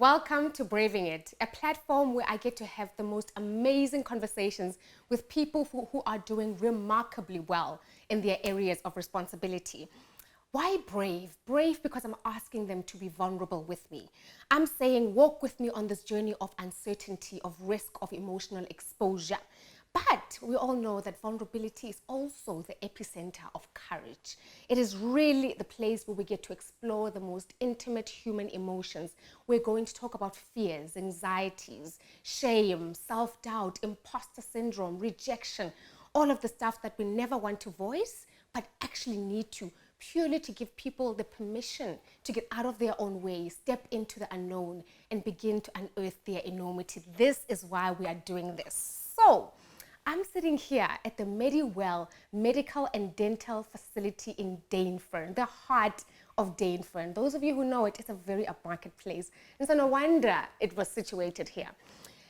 Welcome to Braving It, a platform where I get to have the most amazing conversations with people who are doing remarkably well in their areas of responsibility. Why brave? Brave because I'm asking them to be vulnerable with me. I'm saying walk with me on this journey of uncertainty, of risk, of emotional exposure. But we all know that vulnerability is also the epicenter of courage. It is really the place where we get to explore the most intimate human emotions. We're going to talk about fears, anxieties, shame, self-doubt, imposter syndrome, rejection, all of the stuff that we never want to voice, but actually need to, purely to give people the permission to get out of their own way, step into the unknown, and begin to unearth their enormity. This is why we are doing this. So, I'm sitting here at the Mediwell Medical and Dental Facility in Dainfern, the heart of Dainfern. Those of you who know it, it's a very upmarket place. And so no wonder it was situated here.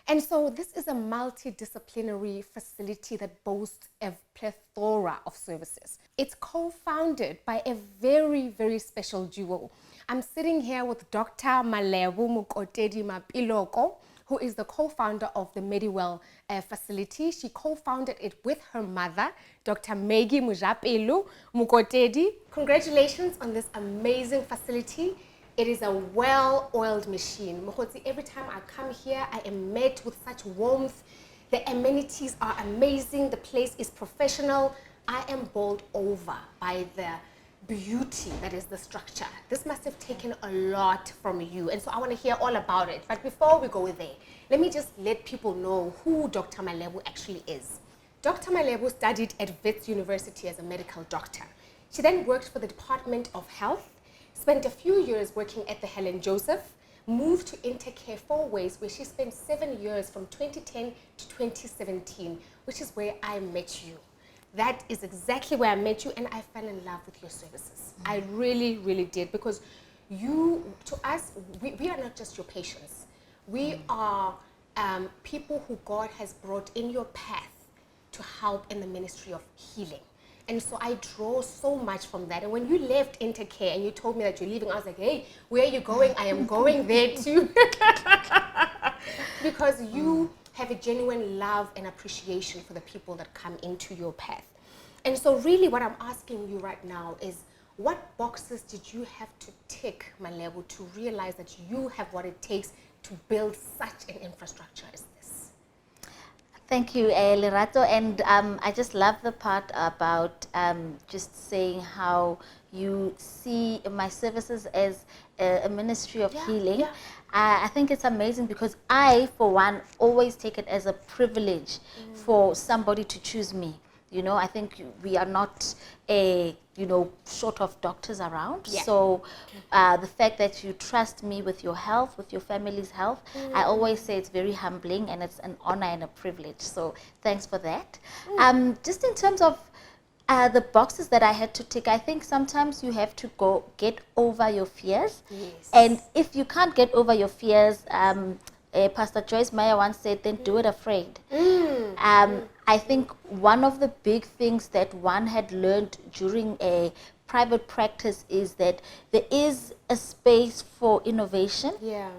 And so this is a multidisciplinary facility that boasts a plethora of services. It's co-founded by a very, very special duo. I'm sitting here with Dr. Malebo Mokotedi Mapiloko, who is the co-founder of the Mediwell facility. She co-founded it with her mother, Dr. Maggie Mujapelu Mokotedi. Congratulations on this amazing facility. It is a well-oiled machine. Mokotsi, every time I come here, I am met with such warmth. The amenities are amazing. The place is professional. I am bowled over by the beauty that is the structure. This must have taken a lot from you, and so I want to hear all about it. But before we go there, let me just let people know who Dr. Malebo actually is. Dr. Malebo studied at Wits University as a medical doctor. She then worked for the Department of Health, spent a few years working at the Helen Joseph, moved to Intercare Fourways, where she spent 7 years from 2010 to 2017, which is where I met you. That is exactly where I met you, and I fell in love with your services. I really, really did, because you, to us, we are not just your patients. We are people who God has brought in your path to help in the ministry of healing. And so I draw so much from that. And when you left Intercare and you told me that you're leaving, I was like, hey, where are you going? I am going there too. Because you have a genuine love and appreciation for the people that come into your path. And so really what I'm asking you right now is, what boxes did you have to tick, Malevo, to realize that you have what it takes to build such an infrastructure as this? Thank you, Lerato. And I just love the part about just saying how you see my services as a ministry of healing. Yeah. I think it's amazing, because I, for one, always take it as a privilege for somebody to choose me. You know, I think we are not short of doctors around. Yeah. So the fact that you trust me with your health, with your family's health, I always say it's very humbling, and it's an honor and a privilege. So thanks for that. Just in terms of the boxes that I had to tick, I think sometimes you have to get over your fears. Yes. And if you can't get over your fears, Pastor Joyce Meyer once said, then do it afraid. I think one of the big things that one had learned during a private practice is that there is a space for innovation. Yeah.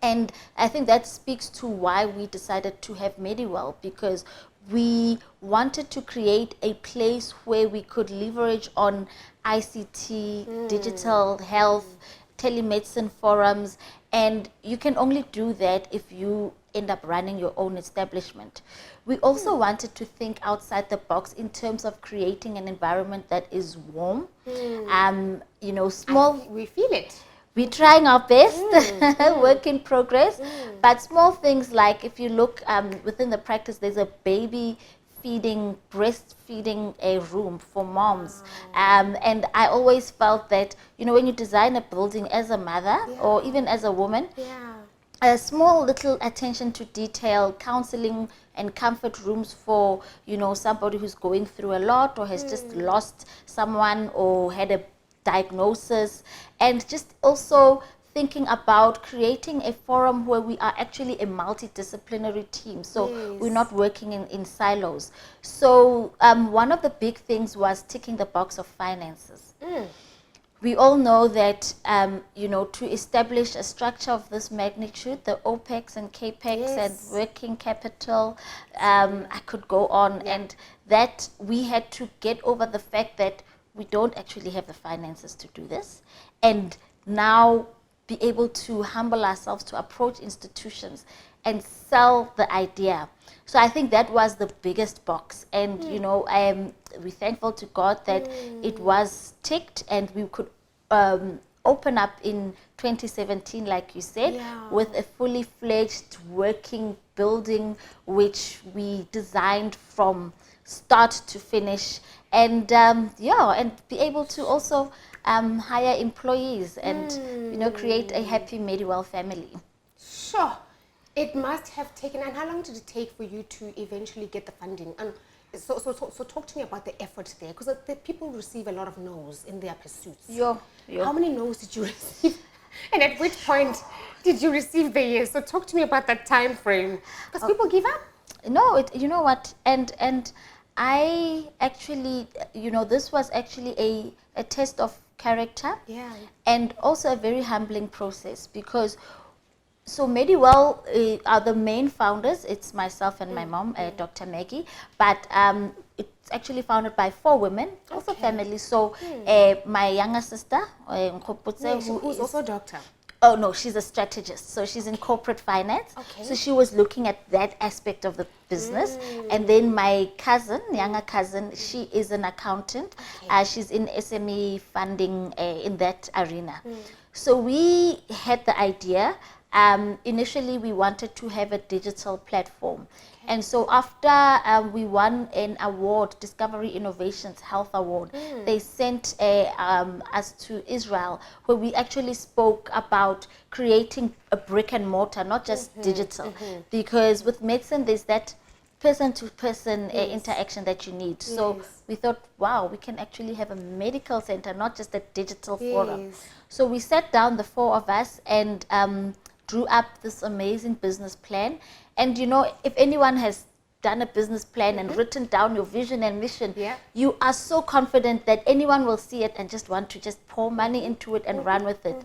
And I think that speaks to why we decided to have Mediwell, because we wanted to create a place where we could leverage on ICT, digital health, telemedicine forums, and you can only do that if you end up running your own establishment. We also wanted to think outside the box in terms of creating an environment that is warm. You know, small. We feel it. We're trying our best, work in progress, but small things like if you look within the practice, there's a baby feeding, breastfeeding a room for moms. And I always felt that, you know, when you design a building as a mother or even as a woman, a small little attention to detail, counseling and comfort rooms for, you know, somebody who's going through a lot or has just lost someone or had a diagnosis, and just also thinking about creating a forum where we are actually a multidisciplinary team. So we're not working in silos. So one of the big things was ticking the box of finances. We all know that, you know, to establish a structure of this magnitude, the OPEX and CAPEX and working capital, I could go on, and that we had to get over the fact that we don't actually have the finances to do this, and now be able to humble ourselves to approach institutions and sell the idea. So I think that was the biggest box, and you know, we're thankful to God that it was ticked, and we could open up in 2017, like you said, with a fully fledged working building, which we designed from start to finish, and and be able to also hire employees and you know, create a happy Mediwell family. Sure. It must have taken, and how long did it take for you to eventually get the funding? And so talk to me about the effort there, because the people receive a lot of no's in their pursuits. How many no's did you receive? And at which point did you receive the yes? So talk to me about that time frame, because people give up. No, you know what, and I actually, you know, this was actually a test of character, and also a very humbling process, because so Mediwell are the main founders. It's myself and my mom, Dr. Maggie, but it's actually founded by 4 women, also families. So my younger sister, who's also a doctor. Oh no, she's a strategist. So she's in corporate finance. So she was looking at that aspect of the business. And then my cousin, younger cousin, she is an accountant. She's in SME funding in that arena. So we had the idea. Initially, we wanted to have a digital platform. And so after we won an award, Discovery Innovations Health Award, they sent us to Israel, where we actually spoke about creating a brick and mortar, not just digital. Because with medicine, there's that person-to-person interaction that you need. So we thought, wow, we can actually have a medical center, not just a digital forum. So we sat down, the 4 of us, and drew up this amazing business plan. And you know, if anyone has done a business plan and written down your vision and mission, you are so confident that anyone will see it and just want to just pour money into it and run with it.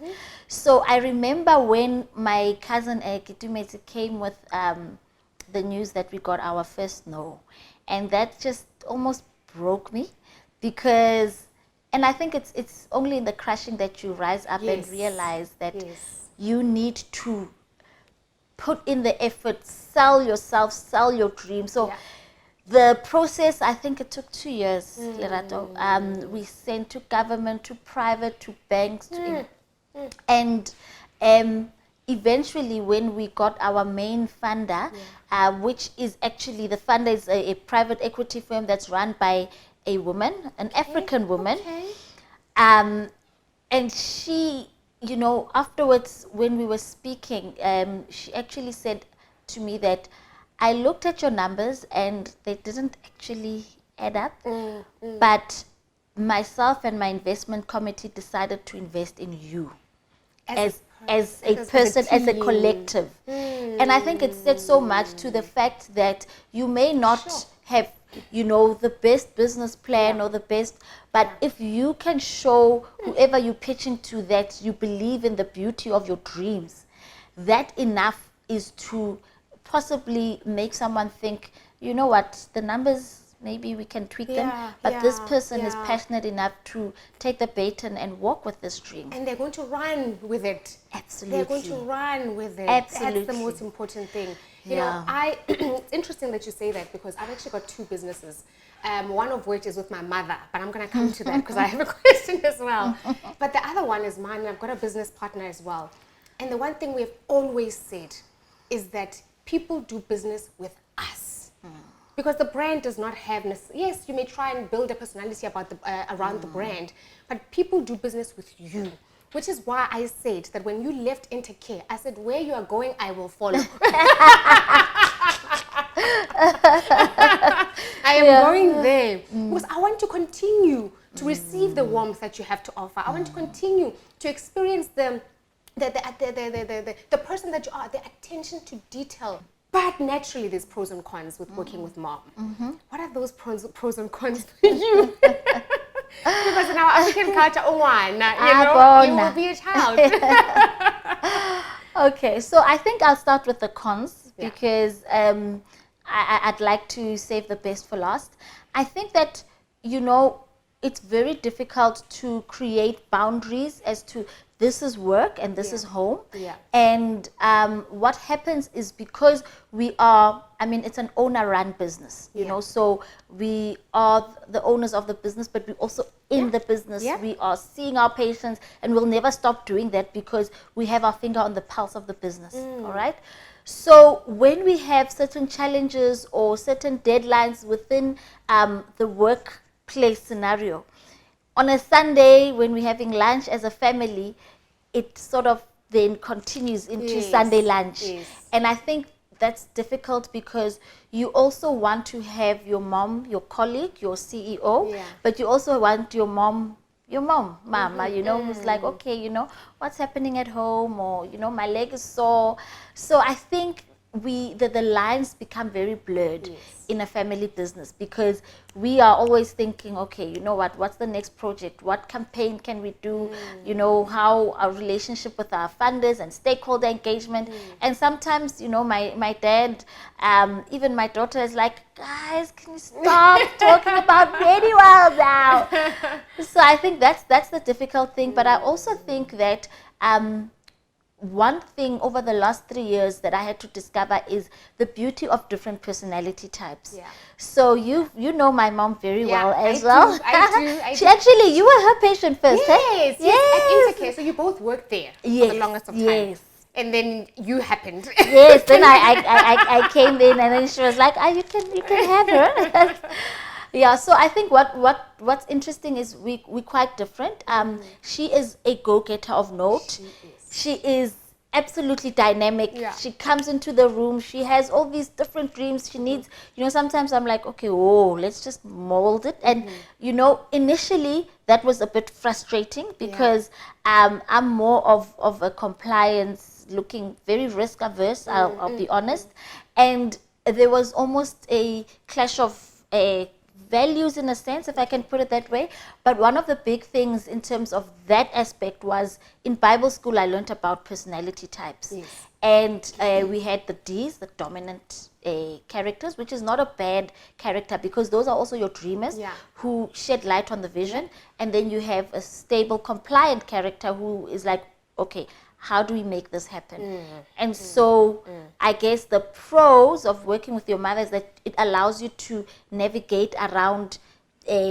So I remember when my cousin Kitumesi came with the news that we got our first no, and that just almost broke me, because, and I think it's only in the crushing that you rise up and realize that you need to put in the effort, sell yourself, sell your dream. So the process, I think it took 2 years, Lerato. We sent to government, to private, to banks, and eventually when we got our main funder, which is actually, the funder is a private equity firm that's run by a woman, an African woman, and she, you know, afterwards when we were speaking, she actually said to me that I looked at your numbers and they didn't actually add up, but myself and my investment committee decided to invest in you as a person, as a collective. And I think it said so much to the fact that you may not have, you know, the best business plan or the best, but if you can show whoever you're pitching to that you believe in the beauty of your dreams, that enough is to possibly make someone think, you know what, the numbers maybe we can tweak them, but this person is passionate enough to take the baton and walk with this dream. And they're going to run with it. Absolutely. They're going to run with it. Absolutely. That's the most important thing. You know, it's interesting that you say that, because I've actually got 2 businesses. One of which is with my mother, but I'm going to come to that because I have a question as well. But the other one is mine, and I've got a business partner as well. And the one thing we've always said is that people do business with us. Because the brand does not have, yes, you may try and build a personality about around the brand, but people do business with you. Which is why I said that when you left Intercare, I said, where you are going, I will follow. I am going there because I want to continue to receive the warmth that you have to offer. I want to continue to experience the person that you are, the attention to detail. But naturally, there's pros and cons with working with mom. What are those pros and cons for you? Because in our African culture, you will be a child. Okay, so I think I'll start with the cons because I'd like to save the best for last. I think that, it's very difficult to create boundaries as to this is work and this is home. And what happens is, because we are, it's an owner-run business, you know, so we are the owners of the business, but we also in the business. We are seeing our patients, and we'll never stop doing that because we have our finger on the pulse of the business, all right? So when we have certain challenges or certain deadlines within the workplace scenario, on a Sunday when we're having lunch as a family, it sort of then continues into Sunday lunch. And I think that's difficult because you also want to have your mom, your colleague, your CEO, but you also want your mama, who's like, okay, what's happening at home, or, my leg is sore. So I think the lines become very blurred in a family business, because we are always thinking, okay, what's the next project? What campaign can we do? How our relationship with our funders and stakeholder engagement. And sometimes, my dad, even my daughter is like, guys, can you stop talking about Mediwell now? So I think that's the difficult thing. But I also think that one thing over the last 3 years that I had to discover is the beauty of different personality types. So you know my mom very well as well. I do. Actually, you were her patient first. Yes, at Intercare. So you both worked there for the longest of time. And then you happened. Yes, then I came in, and then she was like, you can have her. Yeah, so I think what's interesting is we're quite different. She is a go-getter of note. She is absolutely dynamic. She comes into the room. She has all these different dreams. She needs, sometimes I'm like, okay, let's just mold it. And, initially that was a bit frustrating because I'm more of a compliance looking, very risk averse, I'll be honest. And there was almost a clash of values, in a sense, if I can put it that way. But one of the big things in terms of that aspect was, in Bible school I learned about personality types. And we had the Ds, the dominant characters, which is not a bad character, because those are also your dreamers who shed light on the vision. And then you have a stable, compliant character who is like, okay, how do we make this happen? And so I guess the pros of working with your mother is that it allows you to navigate around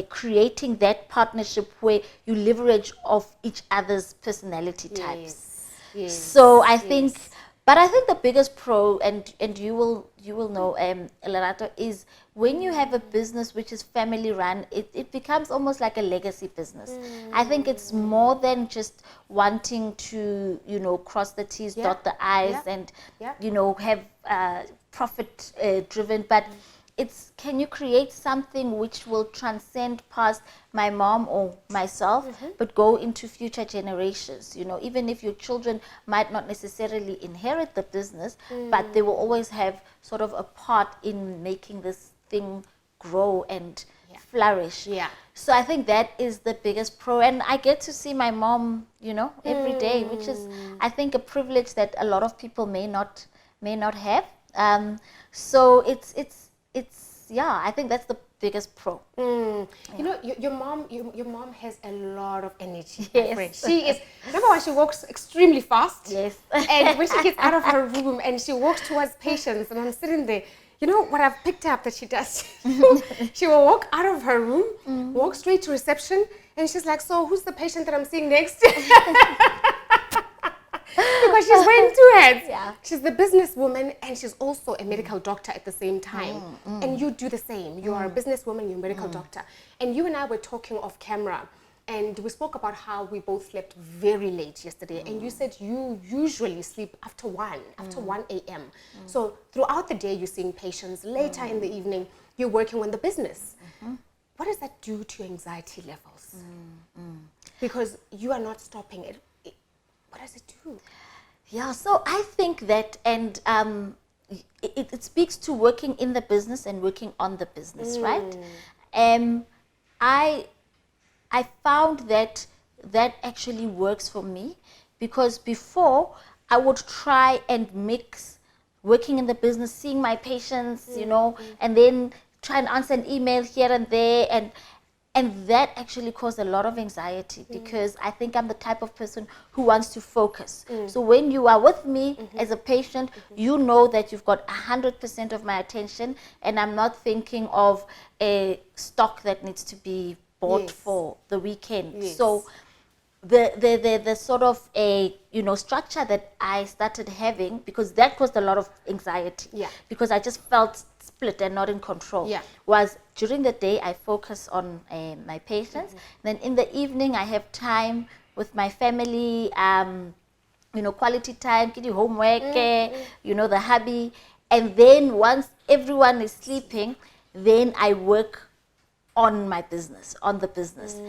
creating that partnership where you leverage off each other's personality types. So I think, but I think the biggest pro, and you will know, Lerato, is when you have a business which is family run, it becomes almost like a legacy business. I think it's more than just wanting to, cross the T's, dot the I's, and, have profit driven, but it's, can you create something which will transcend past my mom or myself, but go into future generations? Even if your children might not necessarily inherit the business, but they will always have sort of a part in making this thing grow and flourish. So I think that is the biggest pro, and I get to see my mom, every day, which is, I think, a privilege that a lot of people may not have. So it's yeah, I think that's the biggest pro. You know, your mom has a lot of energy, my Yes. friend. She is, number one, she walks extremely fast. Yes. And when she gets out of her room and she walks towards patients, and I'm sitting there, you know what I've picked up that she does? She will walk out of her room, walk straight to reception, and she's like, so who's the patient that I'm seeing next? Because she's wearing two hats. Yeah. She's the businesswoman and she's also a medical doctor at the same time. And you do the same. You are a businesswoman, you're a medical doctor. And you and I were talking off camera and we spoke about how we both slept very late yesterday. And you said you usually sleep after 1 a.m. So throughout the day, you're seeing patients. Later in the evening, you're working on the business. What does that do to your anxiety levels? Because you are not stopping it. What does it do? Yeah, so I think that, and it speaks to working in the business and working on the business, right? I found that actually works for me, because before I would try and mix working in the business, seeing my patients, you know, and then try and answer an email here and there, and that actually caused a lot of anxiety, because I think I'm the type of person who wants to focus. So when you are with me as a patient, you know that you've got 100% of my attention, and I'm not thinking of a stock that needs to be bought for the weekend. So the sort of a, you know, structure that I started having, because that caused a lot of anxiety, because I just felt split and not in control, was during the day I focus on my patients, then in the evening I have time with my family, you know, quality time, kid homework, you know, the hubby, and then once everyone is sleeping, then I work on my business, on the business.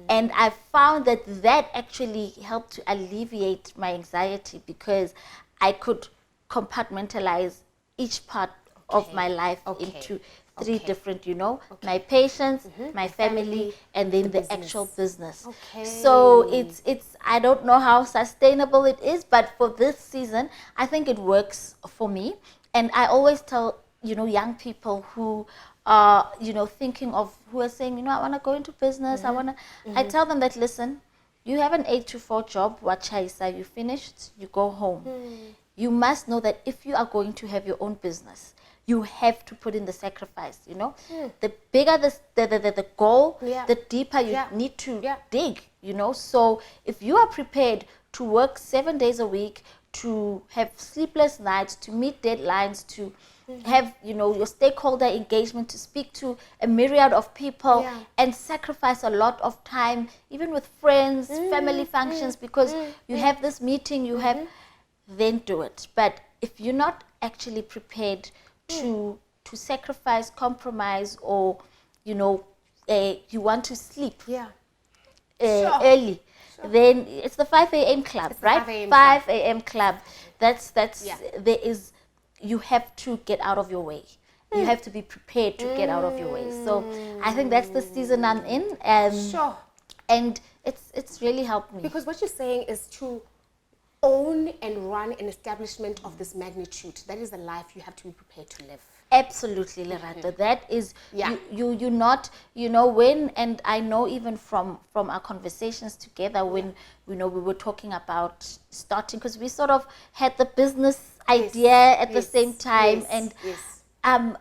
And I found that actually helped to alleviate my anxiety, because I could compartmentalize each part of my life into three different, you know, my patients, my family, and then the actual business. So it's I don't know how sustainable it is, but for this season, I think it works for me. And I always tell, you know, young people who are, you know, thinking of, who are saying, you know, I want to go into business, I tell them that, listen, you have an 8 to 4 job, Wachaisa, you finished, you go home. You must know that if you are going to have your own business, you have to put in the sacrifice, you know. The bigger the goal, the deeper you need to dig, you know. So if you are prepared to work 7 days a week, to have sleepless nights, to meet deadlines, to have, you know, your stakeholder engagement, to speak to a myriad of people, and sacrifice a lot of time, even with friends, family functions, because you have this meeting, you have, then do it. But if you're not actually prepared to sacrifice, compromise, or, you know, you want to sleep early, then it's the 5 a.m. club, right? 5 a.m. club. That's there is, you have to get out of your way. You have to be prepared to get out of your way. So I think that's the season I'm in, and it's really helped me. Because what you're saying is to own and run an establishment of this magnitude. That is the life you have to be prepared to live. Absolutely, Lerato. That is, you not, you know, when, and I know even from our conversations together, when, you know, we were talking about starting, because we sort of had the business idea at the same time, and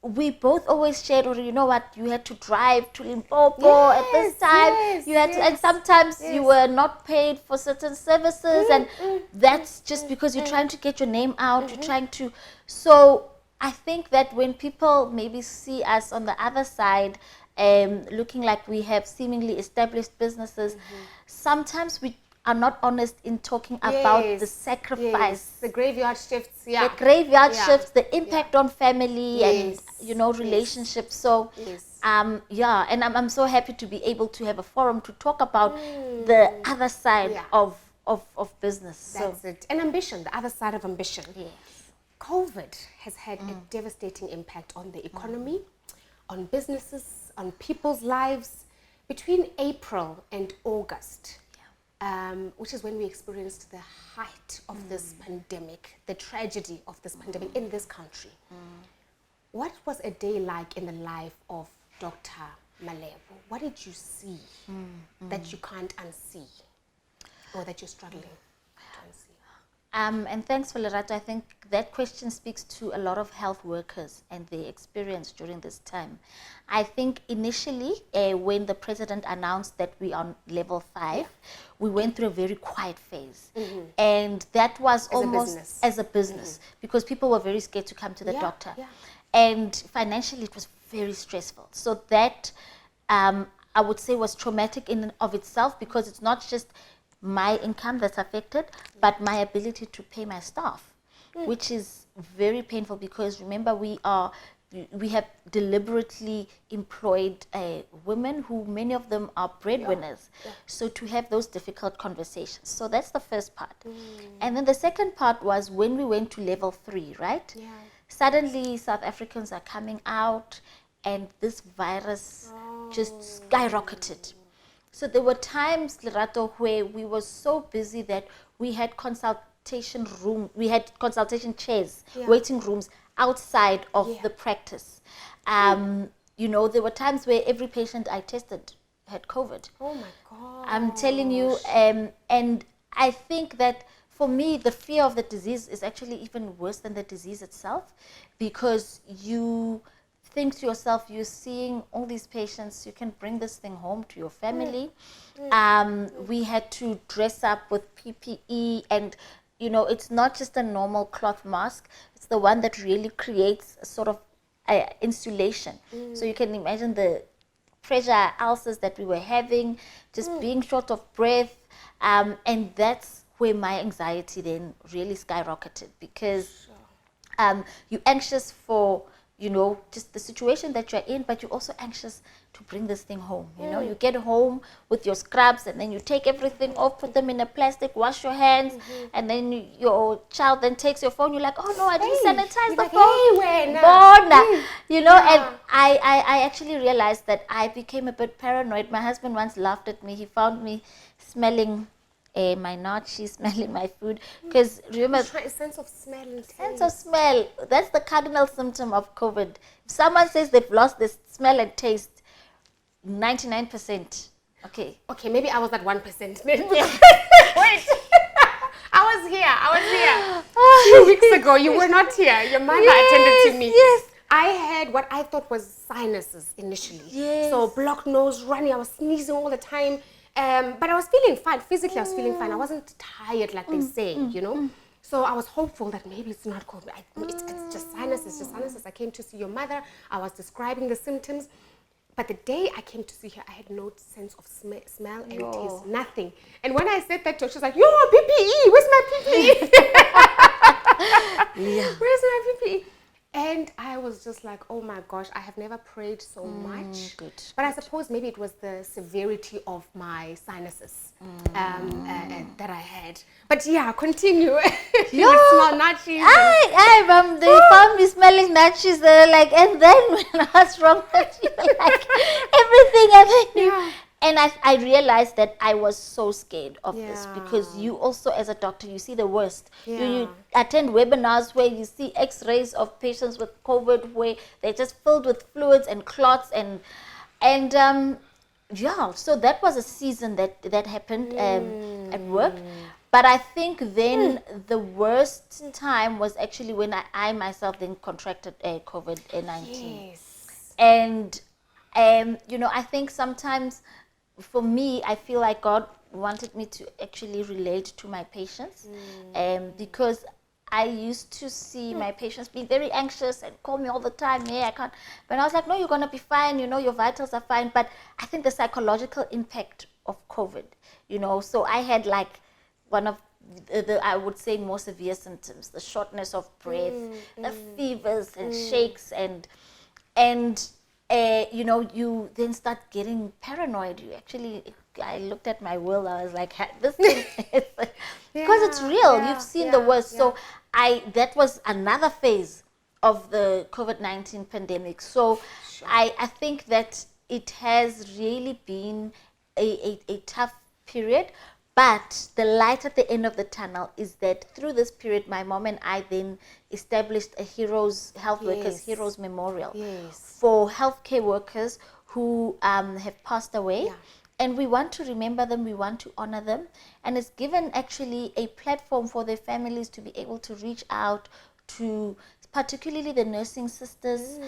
we both always shared, or, you know what, you had to drive to Limpopo at this time, you had to, and sometimes you were not paid for certain services, and that's just because you're trying to get your name out, you're trying to, so I think that when people maybe see us on the other side, looking like we have seemingly established businesses, sometimes we are not honest in talking about the sacrifice, the graveyard shifts, the graveyard shifts, the impact on family and, you know, relationships. So and I'm so happy to be able to have a forum to talk about the other side of business. That's it. And ambition, the other side of ambition. COVID has had a devastating impact on the economy, on businesses, on people's lives. Between April and August, which is when we experienced the height of this pandemic, the tragedy of this pandemic in this country. what was a day like in the life of Dr. Malebo? What did you see that you can't unsee, or that you're struggling to unsee? And thanks for Lerato. I think that question speaks to a lot of health workers and their experience during this time. I think initially, when the president announced that we are on level 5, we went through a very quiet phase. And that was almost as a business, because people were very scared to come to the doctor. And financially, it was very stressful. So that, I would say, was traumatic in and of itself, because it's not just my income that's affected, but my ability to pay my staff, which is very painful, because remember, we have deliberately employed women who, many of them are breadwinners. So to have those difficult conversations. So that's the first part. And then the second part was when we went to level 3, right? Suddenly South Africans are coming out, and this virus just skyrocketed. So there were times, Lerato, where we were so busy that we had consultation chairs, waiting rooms outside of the practice. You know, there were times where every patient I tested had COVID. Oh my God. I'm telling you, and I think that for me, the fear of the disease is actually even worse than the disease itself, because you think to yourself, you're seeing all these patients, you can bring this thing home to your family. We had to dress up with PPE, and you know, it's not just a normal cloth mask, it's the one that really creates a sort of insulation. So you can imagine the pressure ulcers that we were having, just being short of breath, and that's where my anxiety then really skyrocketed, because you're anxious for, you know, just the situation that you're in, but you're also anxious to bring this thing home. You know, you get home with your scrubs, and then you take everything off, put them in a plastic, wash your hands, and then your child then takes your phone. You're like, oh no, I didn't sanitize the phone. You know, and I actually realized that I became a bit paranoid. My husband once laughed at me. He found me smelling my nachi, smelling my food, because remember, sense of smell and taste. Sense of smell, that's the cardinal symptom of COVID. If someone says they've lost their smell and taste, 99%. Okay, maybe I was that 1%. Wait, I was here 2 weeks ago. You were not here. Your mother attended to me. I had what I thought was sinuses initially. So blocked nose, running, I was sneezing all the time. But I was feeling fine. Physically, I was feeling fine. I wasn't tired like they say, you know. So I was hopeful that maybe it's not COVID. It's just sinuses. I came to see your mother. I was describing the symptoms. But the day I came to see her, I had no sense of smell and taste, nothing. And when I said that to her, she was like, yo, PPE, where's my PPE? Where's my PPE? And I was just like, oh my gosh, I have never prayed so much. But I suppose maybe it was the severity of my sinuses that I had. But yeah, continue. You smell nachos. They found me smelling nachos. They were like, and then when I was wrong with you, like everything. And I realized that I was so scared of this, because you also, as a doctor, you see the worst. You attend webinars where you see x-rays of patients with COVID, where they're just filled with fluids and clots, and so that was a season that happened at work. But I think then the worst time was actually when I myself then contracted COVID-19. And you know, I think sometimes, for me, I feel like God wanted me to actually relate to my patients, because I used to see my patients being very anxious and call me all the time. I can't. But I was like, no, you're going to be fine. You know, your vitals are fine. But I think the psychological impact of COVID, you know, so I had like one of the I would say, more severe symptoms, the shortness of breath, the fevers and shakes, and you know, you then start getting paranoid. I looked at my will, I was like, this thing is, because it's real, you've seen the worst. So that was another phase of the COVID-19 pandemic. So I think that it has really been a tough period, But the light at the end of the tunnel is that through this period, my mom and I then established a health workers heroes memorial for healthcare workers who have passed away. Yeah. And we want to remember them, we want to honor them. And it's given actually a platform for their families to be able to reach out to particularly the nursing sisters.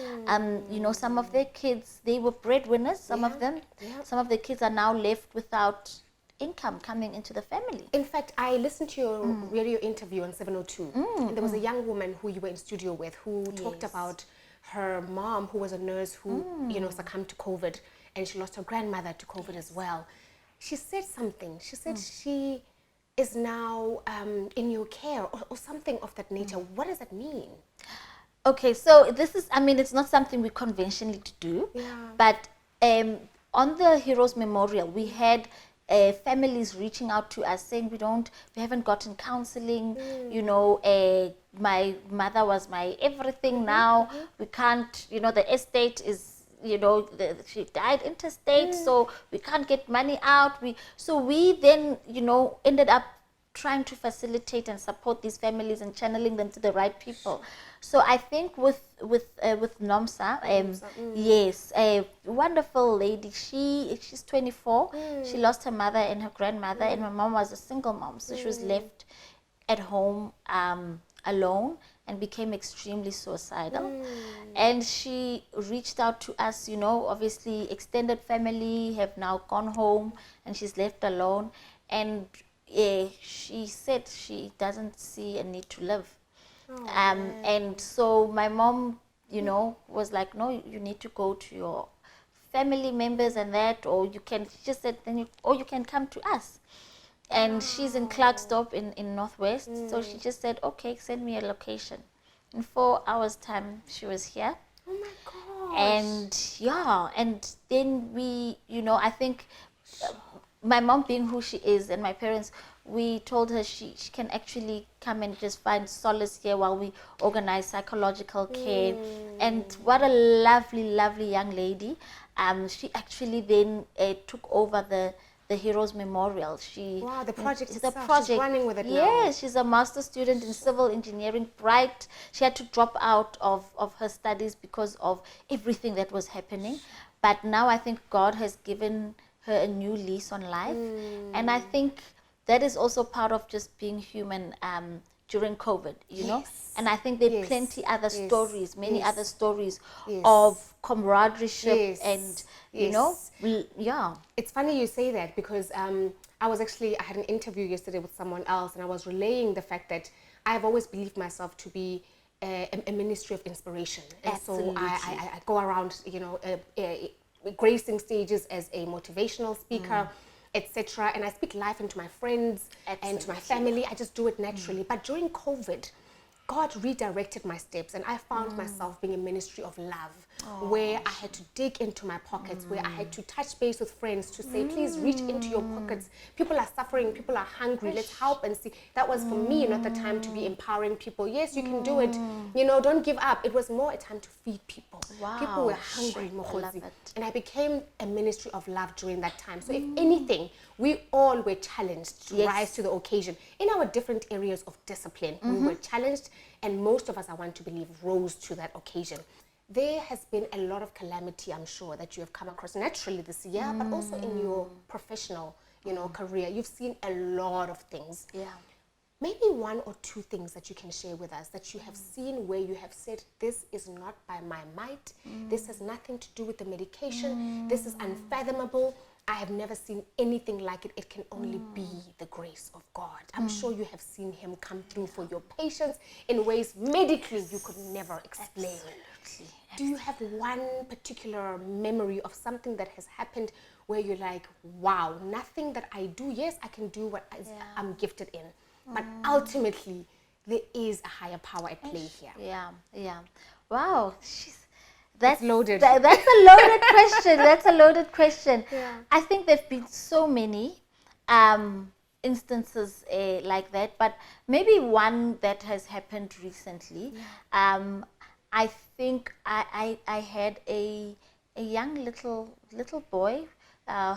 You know, some of their kids, they were breadwinners, some of them. Some of the kids are now left without income coming into the family. In fact, I listened to your radio interview on 702, and there was a young woman who you were in studio with who talked about her mom, who was a nurse, who you know, succumbed to COVID, and she lost her grandmother to COVID as well. She said something. She said she is now in your care, or something of that nature. What does that mean? Okay, so this is, I mean, it's not something we conventionally do, but on the Heroes Memorial, we had families reaching out to us saying we haven't gotten counseling, you know, my mother was my everything now, we can't, you know, the estate is, you know, she died interstate, so we can't get money out. So we then, you know, ended up trying to facilitate and support these families and channeling them to the right people. So I think with Nomsa, yes, a wonderful lady. She's 24. She lost her mother and her grandmother, and my mom was a single mom, so she was left at home alone and became extremely suicidal. And she reached out to us, you know, obviously extended family have now gone home and she's left alone. And she said she doesn't see a need to live. And so my mom, you know, was like, no, you need to go to your family members and that, or you can, she just said, then you can come to us. And she's in Clarksdorp in Northwest. So she just said, okay, send me a location. In 4 hours time, she was here. Oh my gosh. And yeah, and then we, you know, I think my mom being who she is and my parents, we told her she can actually come and just find solace here while we organize psychological care. And what a lovely, lovely young lady. She actually then took over the Heroes Memorial. Wow, the project is itself. a project. She's running with it now. Yes, she's a master student in civil engineering, bright. She had to drop out of her studies because of everything that was happening. But now I think God has given her a new lease on life. And I think that is also part of just being human during COVID, you know. And I think there are plenty other stories, many other stories of camaraderie and, you know, It's funny you say that because I had an interview yesterday with someone else, and I was relaying the fact that I've always believed myself to be a ministry of inspiration. And so I go around, you know, gracing stages as a motivational speaker, etc. And I speak life into my friends and to my family. I just do it naturally. But during COVID, God redirected my steps, and I found myself being a ministry of love, where I had to dig into my pockets, where I had to touch base with friends to say, please reach into your pockets. People are suffering, people are hungry, let's help and see. That was for me not the time to be empowering people. Yes, you can do it, you know, don't give up. It was more a time to feed people. People were hungry, Mokotedi. And I became a ministry of love during that time. So if anything, we all were challenged to rise to the occasion in our different areas of discipline. We were challenged, and most of us, I want to believe, rose to that occasion. There has been a lot of calamity, I'm sure, that you have come across naturally this year, but also in your professional, you know, career. You've seen a lot of things. Maybe one or two things that you can share with us that you have seen where you have said, this is not by my might, this has nothing to do with the medication, this is unfathomable, I have never seen anything like it. It can only be the grace of God. I'm sure you have seen him come through for your patients in ways medically you could never explain. Absolutely. Do you have one particular memory of something that has happened where you're like, wow, nothing that I do, yes, I can do what I'm gifted in, but ultimately there is a higher power at play here? Wow, that's loaded. That's a loaded question. That's a loaded question. I think there've been so many instances like that, but maybe one that has happened recently. I think I had a young little boy.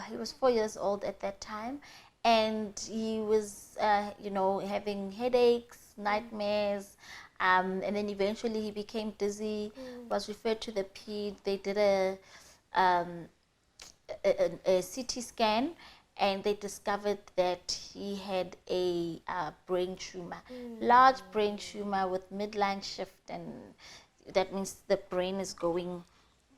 He was 4 years old at that time, and he was, you know, having headaches, nightmares, and then eventually he became dizzy, was referred to the ped. They did um, a CT scan, and they discovered that he had a brain tumor, large brain tumor with midline shift, and that means the brain is going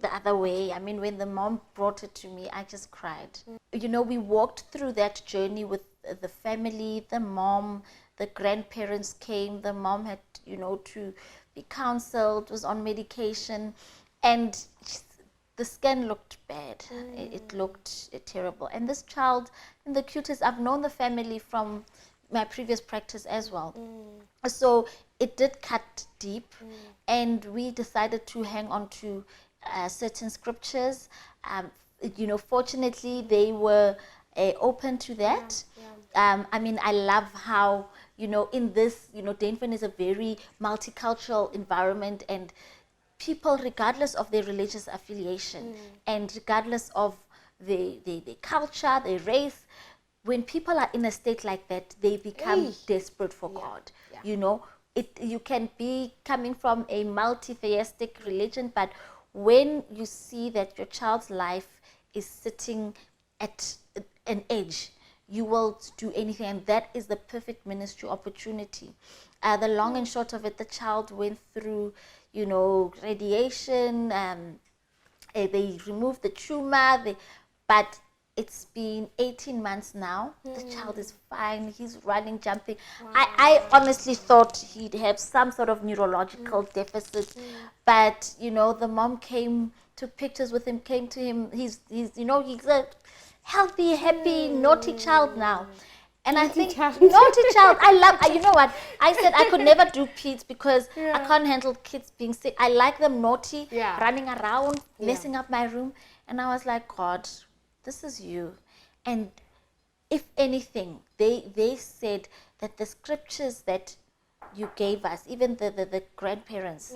the other way. I mean, when the mom brought it to me, I just cried. You know, we walked through that journey with the family, the mom, the grandparents came, the mom had, you know, to be counseled, was on medication, and the scan looked bad. It looked terrible. And this child, and the cutest, I've known the family from my previous practice as well. So it did cut deep, and we decided to hang on to certain scriptures. You know, fortunately, they were open to that. I mean, I love how, you know, in this, you know, Dainfern is a very multicultural environment, and people, regardless of their religious affiliation and regardless of the culture, their race, when people are in a state like that, they become desperate for God. You know, you can be coming from a multi-theistic religion, but when you see that your child's life is sitting at an edge, you will do anything, and that is the perfect ministry opportunity. The long and short of it, the child went through, you know, radiation. They removed the tumor, but it's been 18 months now. The child is fine. He's running, jumping. I honestly thought he'd have some sort of neurological deficit, but you know, the mom came, took pictures with him, came to him. He's you know, he's a healthy, happy, naughty child now. And I think, naughty child, I love, you know what, I said I could never do peds because I can't handle kids being sick. I like them naughty, running around, messing up my room. And I was like, God, this is you. And if anything, they said that the scriptures that you gave us, even the grandparents,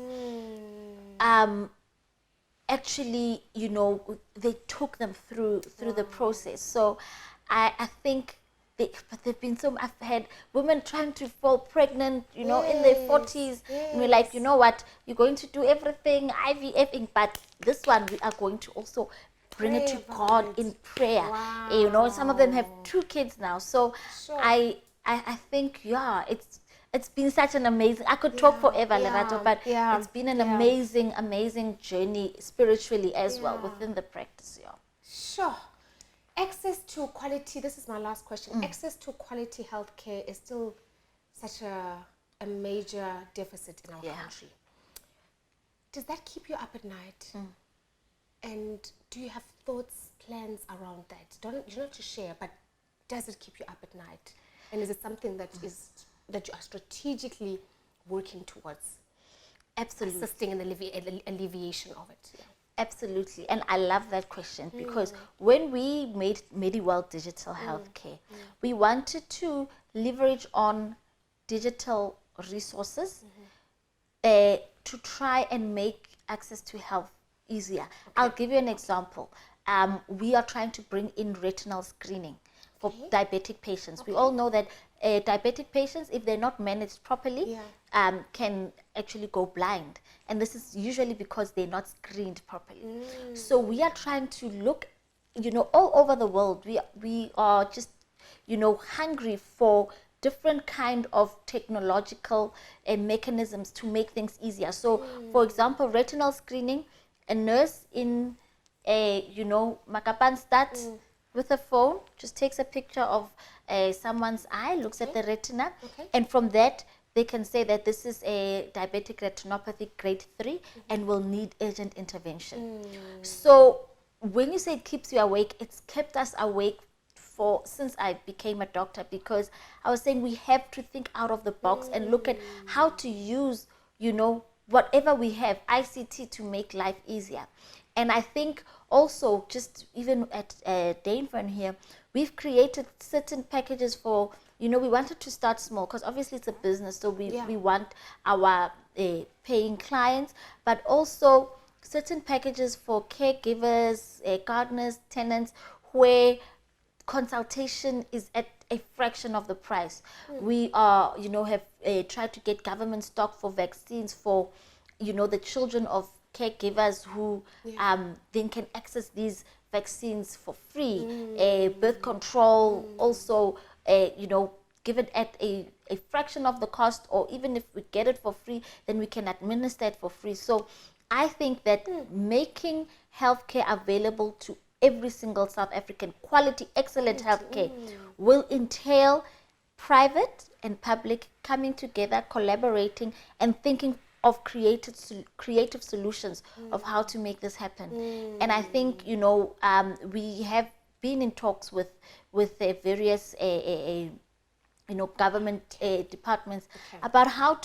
actually, you know, they took them through the process. So I think, but they've been so, I've had women trying to fall pregnant, you know, in their 40s. And we're like, you know what, you're going to do everything, IVFing, but this one, we are going to also bring it to God in prayer. You know, some of them have 2 kids now. So I think, it's been such an amazing, I could talk forever, Lerato, but it's been an amazing journey spiritually as well within the practice. Sure. Access to quality, this is my last question. Access to quality healthcare is still such a major deficit in our country. Does that keep you up at night? And do you have thoughts, plans around that? You don't have to share, but does it keep you up at night? And is it something that that you are strategically working towards? Absolutely. Assisting in the alleviation of it. Absolutely. And I love that question because when we made Mediwell digital healthcare, we wanted to leverage on digital resources to try and make access to health easier. I'll give you an example. We are trying to bring in retinal screening for diabetic patients. We all know that diabetic patients, if they're not managed properly, can actually go blind. And this is usually because they're not screened properly. So we are trying to look, you know, all over the world. We are just, you know, hungry for different kind of technological mechanisms to make things easier. So, for example, retinal screening, a nurse in a, you know, Makapanstad with a phone just takes a picture of someone's eye, looks at the retina, and from that they can say that this is a diabetic retinopathy grade 3 and will need urgent intervention. So when you say it keeps you awake, it's kept us awake since I became a doctor, because I was saying we have to think out of the box and look at how to use, you know, whatever we have, ICT, to make life easier. And I think also, just even at Dainfern here, we've created certain packages for, you know, we wanted to start small because obviously it's a business, so we want our paying clients, but also certain packages for caregivers, gardeners, tenants, where consultation is at a fraction of the price. We are, have tried to get government stock for vaccines for, the children of caregivers who then can access these vaccines for free. Birth control also, given at a fraction of the cost, or even if we get it for free, then we can administer it for free. So I think that making healthcare available to every single South African, quality, excellent healthcare, will entail private and public coming together, collaborating, and thinking of creative solutions of how to make this happen. And I think, we have been in talks with various government departments about how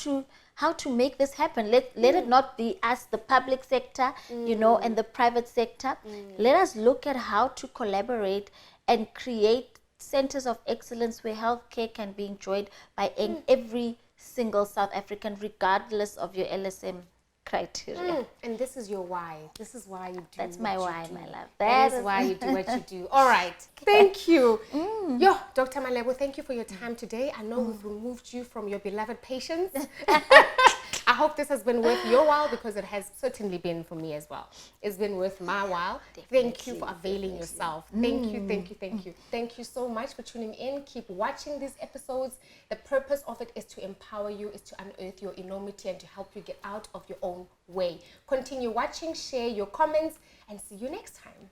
to make this happen. Let it not be us, the public sector, and the private sector. Let us look at how to collaborate and create centers of excellence where healthcare can be enjoyed by every single South African, regardless of your LSM criteria. And this is your why. This is why you do. That's my why, my love. That is why you do what you do. All right. Thank you. Dr. Malebo, thank you for your time today. I know we've removed you from your beloved patients. I hope this has been worth your while, because it has certainly been for me as well. It's been worth my while. Thank you for availing yourself. Thank you, thank you, thank you. Thank you so much for tuning in. Keep watching these episodes. The purpose of it is to empower you, is to unearth your enormity, and to help you get out of your own way. Continue watching, share your comments, and see you next time.